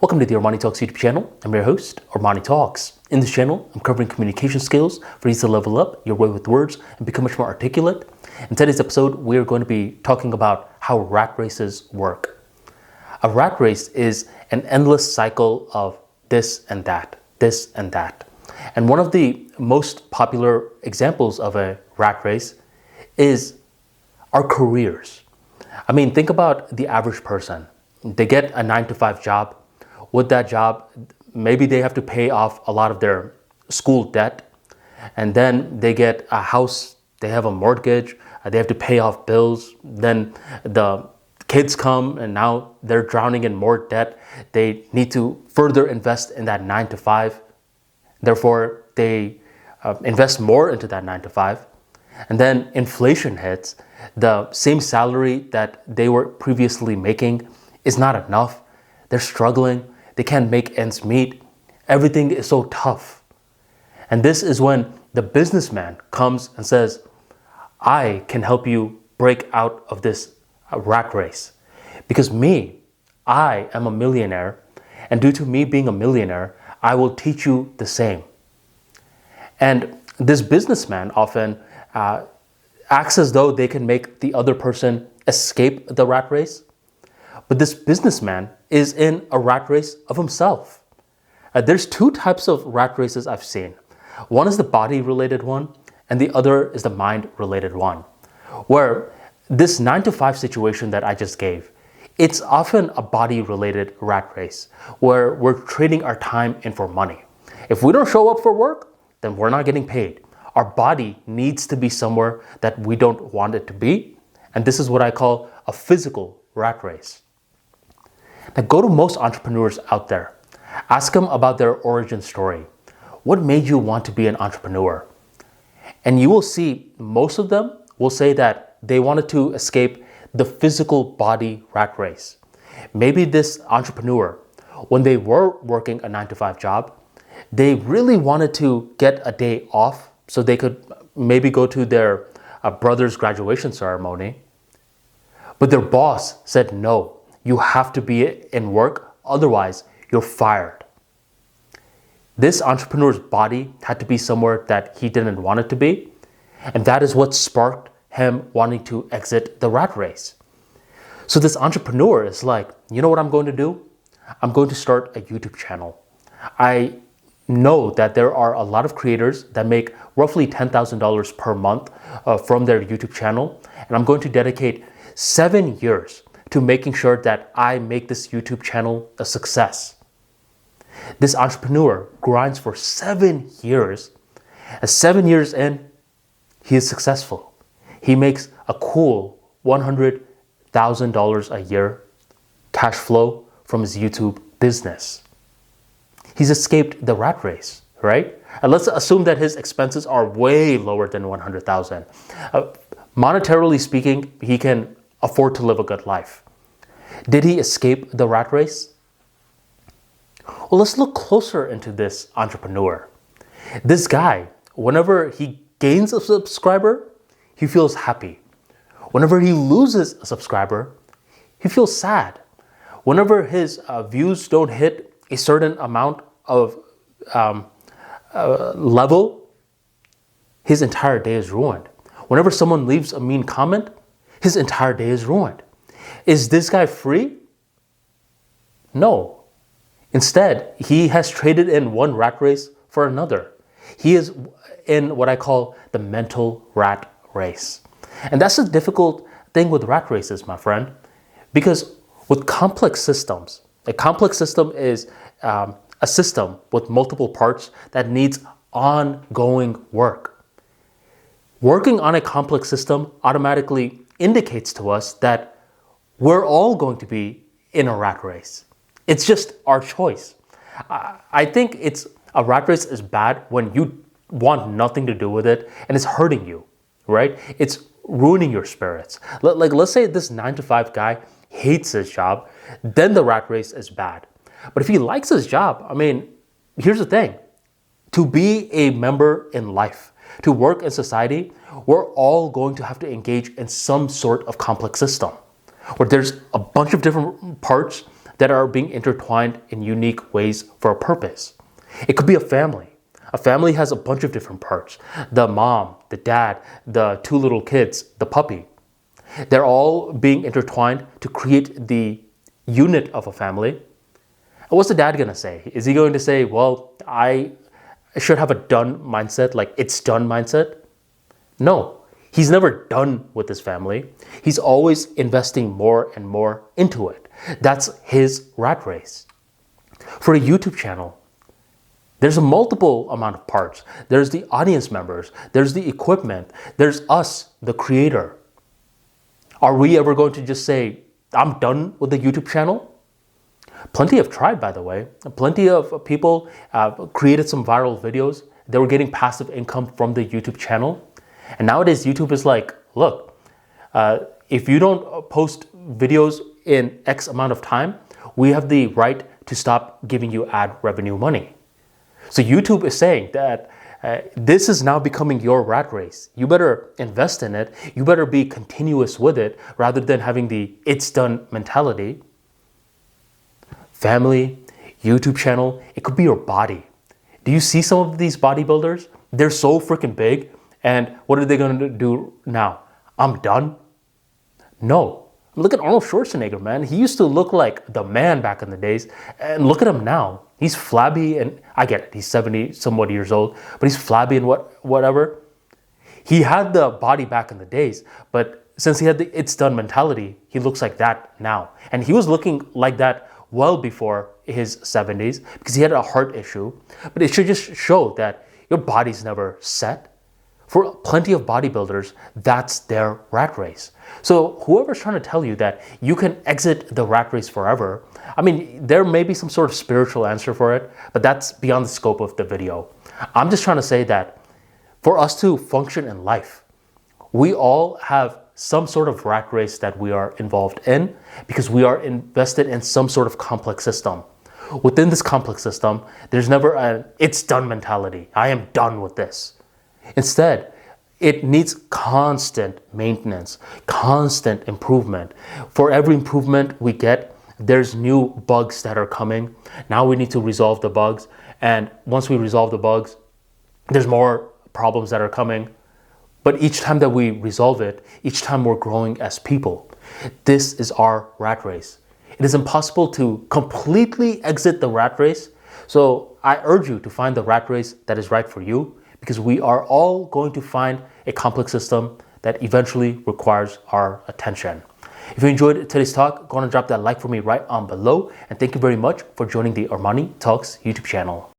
Welcome to the ArmaniTalks YouTube channel. I'm your host, ArmaniTalks. In this channel, I'm covering communication skills for you to level up your way with words and become much more articulate. In today's episode, we're going to be talking about how rat races work. A rat race is an endless cycle of this and that, this and that. And one of the most popular examples of a rat race is our careers. I mean, think about the average person. They get a 9-to-5 job. With that job, maybe they have to pay off a lot of their school debt, and then they get a house, they have a mortgage, they have to pay off bills. Then the kids come and now they're drowning in more debt. They need to further invest in that 9-to-5. Therefore, they invest more into that 9-to-5. And then inflation hits. The same salary that they were previously making is not enough. They're struggling. They can't make ends meet. Everything is so tough. And this is when the businessman comes and says, I can help you break out of this rat race. Because I am a millionaire. And due to me being a millionaire, I will teach you the same. And this businessman often acts as though they can make the other person escape the rat race. But this businessman is in a rat race of himself. There's two types of rat races I've seen. One is the body-related one, and the other is the mind-related one. Where this 9-to-5 situation that I just gave, it's often a body-related rat race, where we're trading our time in for money. If we don't show up for work, then we're not getting paid. Our body needs to be somewhere that we don't want it to be, and this is what I call a physical rat race. Now go to most entrepreneurs out there. Ask them about their origin story. What made you want to be an entrepreneur? And you will see most of them will say that they wanted to escape the physical body rat race. Maybe this entrepreneur, when they were working a 9-to-5 job, they really wanted to get a day off so they could maybe go to their brother's graduation ceremony. But their boss said, no, you have to be in work, otherwise you're fired. This entrepreneur's body had to be somewhere that he didn't want it to be, and that is what sparked him wanting to exit the rat race. So this entrepreneur is like, you know what I'm going to do? I'm going to start a YouTube channel. I know that there are a lot of creators that make roughly $10,000 per month from their YouTube channel, and I'm going to dedicate 7 years to making sure that I make this YouTube channel a success. This entrepreneur grinds for 7 years. And 7 years in, he is successful. He makes a cool $100,000 a year cash flow from his YouTube business. He's escaped the rat race, right? And let's assume that his expenses are way lower than $100,000. Monetarily speaking, he can afford to live a good life. Did he escape the rat race? Well, let's look closer into this entrepreneur. This guy, whenever he gains a subscriber, he feels happy. Whenever he loses a subscriber, he feels sad. Whenever his views don't hit a certain amount of level, his entire day is ruined. Whenever someone leaves a mean comment, his entire day is ruined. Is this guy free? No. Instead, he has traded in one rat race for another. He is in what I call the mental rat race. And that's the difficult thing with rat races, my friend, because with complex systems, a complex system is a system with multiple parts that needs ongoing work. Working on a complex system automatically indicates to us that we're all going to be in a rat race. It's just our choice. I think a rat race is bad when you want nothing to do with it and it's hurting you, right? It's ruining your spirits. Let's say this 9-to-5 guy hates his job, then the rat race is bad. But if he likes his job, I mean, here's the thing. To be a member in life, to work in society, we're all going to have to engage in some sort of complex system where there's a bunch of different parts that are being intertwined in unique ways for a purpose. It could be a family. A family has a bunch of different parts. The mom, the dad, the two little kids, the puppy. They're all being intertwined to create the unit of a family. And what's the dad going to say? Is he going to say, well, I should have a done mindset, like it's done mindset? No, he's never done with his family. He's always investing more and more into it. That's his rat race. For a YouTube channel, there's a multiple amount of parts. There's the audience members, there's the equipment, there's us, the creator. Are we ever going to just say, I'm done with the YouTube channel? Plenty have tried, by the way. Plenty of people created some viral videos. They were getting passive income from the YouTube channel. And nowadays, YouTube is like, look, if you don't post videos in X amount of time, we have the right to stop giving you ad revenue money. So YouTube is saying that this is now becoming your rat race. You better invest in it. You better be continuous with it rather than having the it's done mentality. Family, YouTube channel, it could be your body. Do you see some of these bodybuilders? They're so freaking big. And what are they going to do now? I'm done? No. Look at Arnold Schwarzenegger, man. He used to look like the man back in the days. And look at him now. He's flabby, and I get it. He's 70 somewhat years old, but he's flabby and whatever. He had the body back in the days, but since he had the it's done mentality, he looks like that now. And he was looking like that well before his 70s because he had a heart issue. But it should just show that your body's never set. For plenty of bodybuilders, that's their rat race. So whoever's trying to tell you that you can exit the rat race forever, I mean, there may be some sort of spiritual answer for it, but that's beyond the scope of the video. I'm just trying to say that for us to function in life, we all have some sort of rat race that we are involved in because we are invested in some sort of complex system. Within this complex system, there's never an it's done mentality. I am done with this. Instead, it needs constant maintenance, constant improvement. For every improvement we get, there's new bugs that are coming. Now we need to resolve the bugs. And once we resolve the bugs, there's more problems that are coming. But each time that we resolve it, each time we're growing as people. This is our rat race. It is impossible to completely exit the rat race. So I urge you to find the rat race that is right for you, because we are all going to find a complex system that eventually requires our attention. If you enjoyed today's talk, go on and drop that like for me right on below. And thank you very much for joining the ArmaniTalks YouTube channel.